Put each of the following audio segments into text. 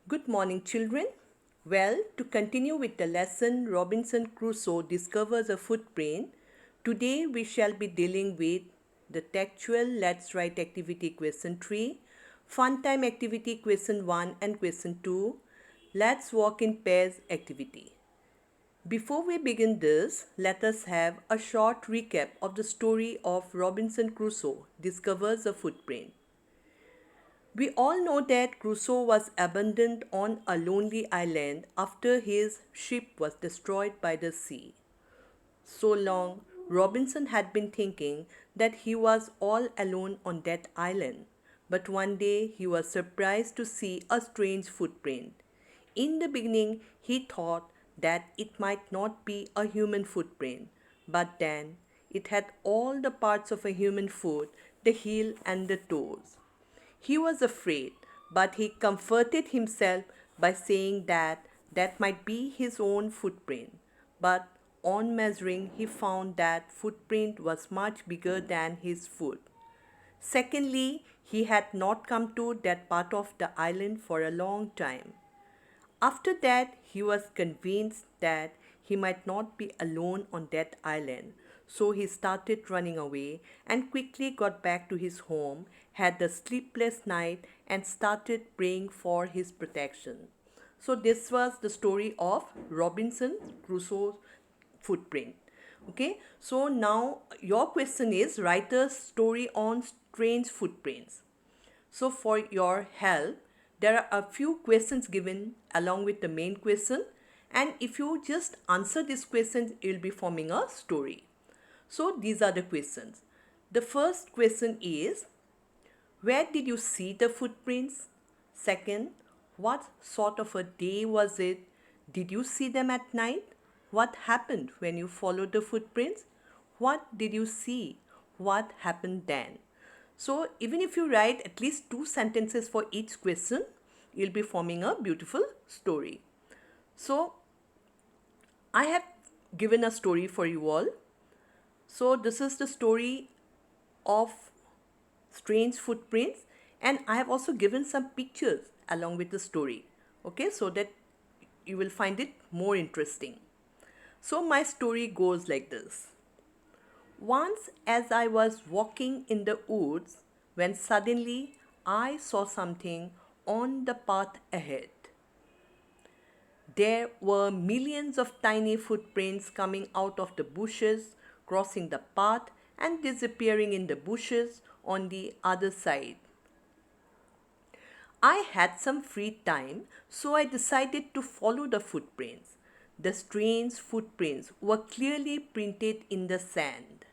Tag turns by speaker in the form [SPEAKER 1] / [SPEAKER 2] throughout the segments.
[SPEAKER 1] Good morning, children. Well, to continue with the lesson, Robinson Crusoe discovers a footprint. Today, we shall be dealing with the textual Let's Write activity question 3, fun time activity question 1 and question 2, let's walk in pairs activity. Before we begin this, let us have a short recap of the story of Robinson Crusoe discovers a footprint. We all know that Crusoe was abandoned on a lonely island after his ship was destroyed by the sea. So long, Robinson had been thinking that he was all alone on that island. But one day he was surprised to see a strange footprint. In the beginning, he thought that it might not be a human footprint, but then it had all the parts of a human foot, the heel and the toes. He was afraid, but he comforted himself by saying that that might be his own footprint. But on measuring, he found that footprint was much bigger than his foot. Secondly, he had not come to that part of the island for a long time. After that, he was convinced that he might not be alone on that island. So he started running away and quickly got back to his home, had a sleepless night, and started praying for his protection. So, this was the story of Robinson Crusoe's footprint. Okay, so now your question is write a story on strange footprints. So for your help, there are a few questions given along with the main question, and if you just answer these questions, you'll be forming a story. So these are the questions. The first question is, where did you see the footprints? Second, what sort of a day was it? Did you see them at night? What happened when you followed the footprints? What did you see? What happened then? So, even if you write at least two sentences for each question, you'll be forming a beautiful story. So, I have given a story for you all. So, this is the story of strange footprints, and I have also given some pictures along with the story, okay, so that you will find it more interesting. So my story goes like this. Once as I was walking in the woods, when suddenly I saw something on the path ahead. There were millions of tiny footprints coming out of the bushes, crossing the path, and disappearing in the bushes on the other side. I had some free time, so I decided to follow the footprints. The strange footprints were clearly printed in the sand.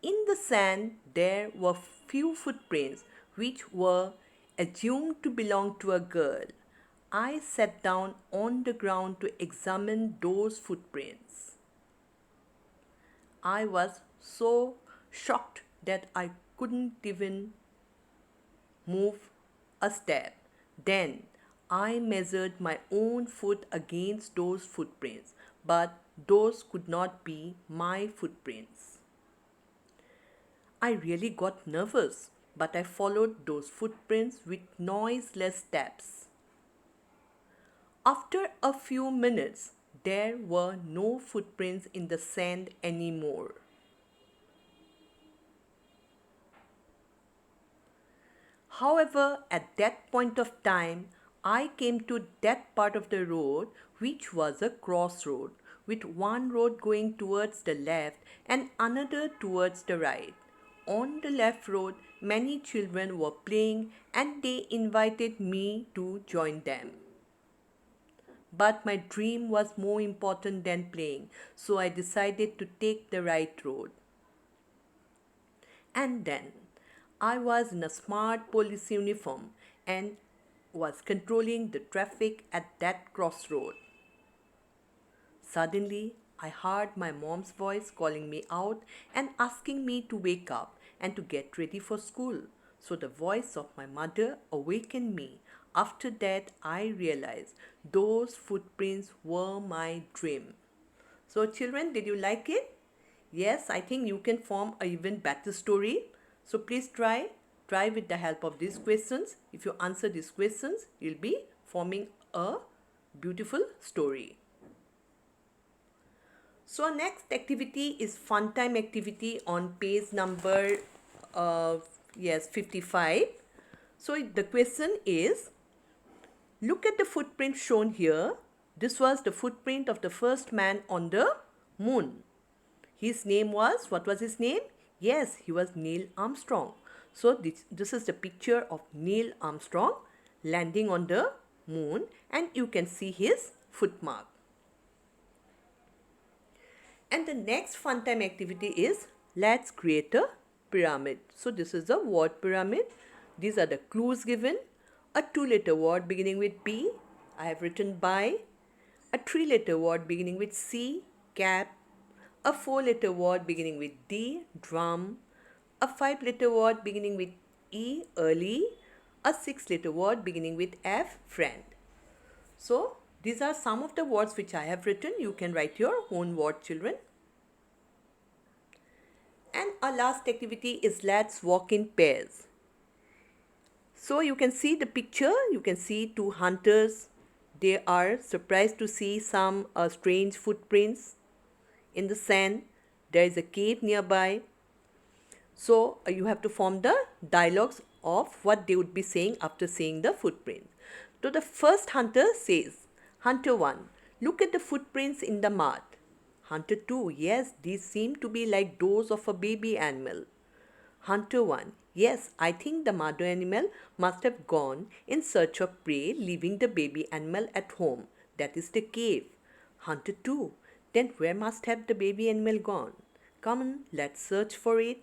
[SPEAKER 1] In the sand, there were few footprints which were assumed to belong to a girl. I sat down on the ground to examine those footprints. I was so shocked that I couldn't even move a step. Then I measured my own foot against those footprints, but those could not be my footprints. I really got nervous, but I followed those footprints with noiseless steps. After a few minutes, there were no footprints in the sand anymore. However, at that point of time, I came to that part of the road which was a crossroad, with one road going towards the left and another towards the right. On the left road, many children were playing and they invited me to join them. But my dream was more important than playing, so I decided to take the right road. And then I was in a smart police uniform and was controlling the traffic at that crossroad. Suddenly, I heard my mom's voice calling me out and asking me to wake up and to get ready for school. So the voice of my mother awakened me. After that, I realized those footprints were my dream. So, children, did you like it? Yes, I think you can form a even better story. So, please try. try with the help of these questions. If you answer these questions, you'll be forming a beautiful story. So our next activity is fun time activity on page number 55. So the question is, look at the footprint shown here. This was the footprint of the first man on the moon. His name was, what was his name? Yes, he was Neil Armstrong. So this is the picture of Neil Armstrong landing on the moon, and you can see his footmark. And the next fun time activity is, let's create a pyramid. So this is the word pyramid. These are the clues given. A 2-letter word beginning with B, I have written by. A 3-letter word beginning with C, cap. A 4-letter word beginning with D, drum. A 5-letter word beginning with E, early. A 6-letter word beginning with F, friend. So these are some of the words which I have written. You can write your own word, children. And our last activity is, let's walk in pairs. So you can see the picture. You can see two hunters. They are surprised to see some strange footprints in the sand. There is a cave nearby. So you have to form the dialogues of what they would be saying after seeing the footprints. So the first hunter says, Hunter 1, look at the footprints in the mud. Hunter 2, yes, these seem to be like those of a baby animal. Hunter 1, yes, I think the mother animal must have gone in search of prey, leaving the baby animal at home. That is the cave. Hunter 2, then where must have the baby animal gone? Come on, let's search for it.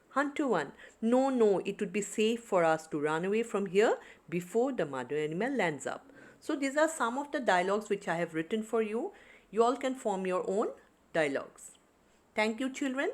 [SPEAKER 1] Hunter 1, no, it would be safe for us to run away from here before the mother animal lands up. So these are some of the dialogues which I have written for you. You all can form your own dialogues. Thank you, children.